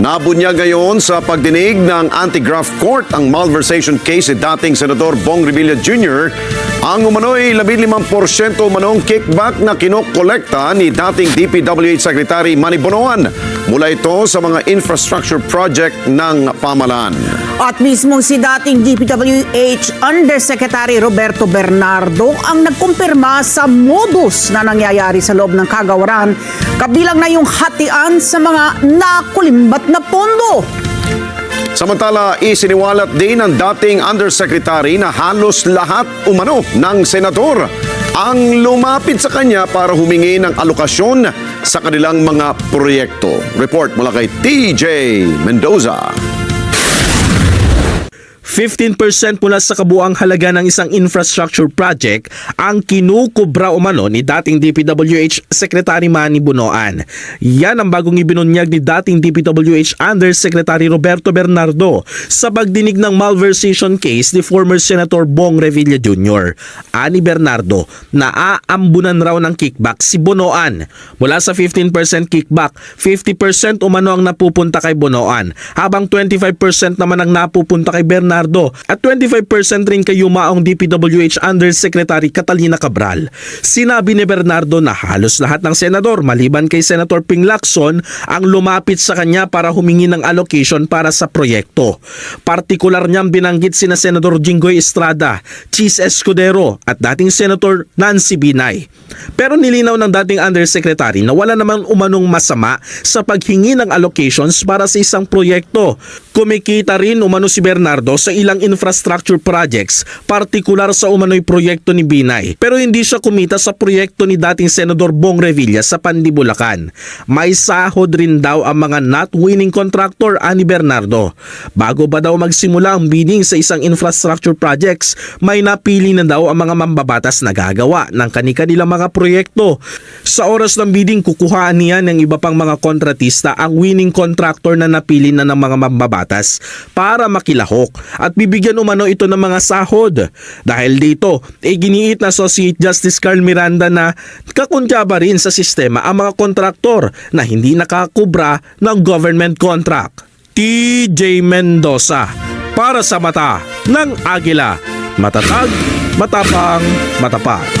Nabunyag ngayon sa pagdinig ng anti-graft court ang malversation case ni dating Senador Bong Revilla Jr. Ang umano'y 15% umanong kickback na kinokolekta ni dating DPWH Secretary Manny Bonoan mula ito sa mga infrastructure project ng pamahalaan. At mismo si dating DPWH Undersecretary Roberto Bernardo ang nagkumpirma sa modus na nangyayari sa loob ng kagawaran, kabilang na yung hatian sa mga nakulimbat na pondo. Samantala, isiniwalat din ng dating Undersecretary na halos lahat umano ng senador ang lumapit sa kanya para humingi ng alokasyon sa kanilang mga proyekto. Report mula kay TJ Mendoza. 15% mula sa kabuang halaga ng isang infrastructure project ang kinukubra umano ni dating DPWH Secretary Manny Bonoan. Yan ang bagong ibinunyag ni dating DPWH Undersecretary Roberto Bernardo sa pagdinig ng malversation case ni former Senator Bong Revilla Jr. Ani Bernardo, naaambunan raw ng kickback si Bonoan. Mula sa 15% kickback, 50% umano ang napupunta kay Bonoan, habang 25% naman ang napupunta kay Bernardo at 25% rin kay yumaong DPWH Undersecretary Catalina Cabral. Sinabi ni Bernardo na halos lahat ng senador maliban kay Senator Ping Lacson ang lumapit sa kanya para humingi ng allocation para sa proyekto. Partikular niyang binanggit sina Senador Jinggoy Estrada, Chis Escudero at dating Senator Nancy Binay. Pero nilinaw ng dating Undersecretary na wala namang umanong masama sa paghingi ng allocations para sa isang proyekto. Kumikita rin umano si Bernardo sa ilang infrastructure projects, partikular sa umano'y proyekto ni Binay. Pero hindi siya kumita sa proyekto ni dating Senador Bong Revilla sa Pandibulacan. May sahod rin daw ang mga not winning contractor ani Bernardo. Bago ba daw magsimula ang bidding sa isang infrastructure projects, may napili na daw ang mga mambabatas na gagawa ng kani-kanilang mga proyekto. Sa oras ng bidding, kukuhaan niya ng iba pang mga kontratista ang winning contractor na napili na ng mga mambabatas para makilahok at bibigyan umano ito ng mga sahod. Dahil dito, giniit na Associate Justice Carl Miranda na kakuntsaba rin sa sistema ang mga kontraktor na hindi nakakubra ng government contract. TJ Mendoza para sa Mata ng Agila. Matatag, matapang, matapat.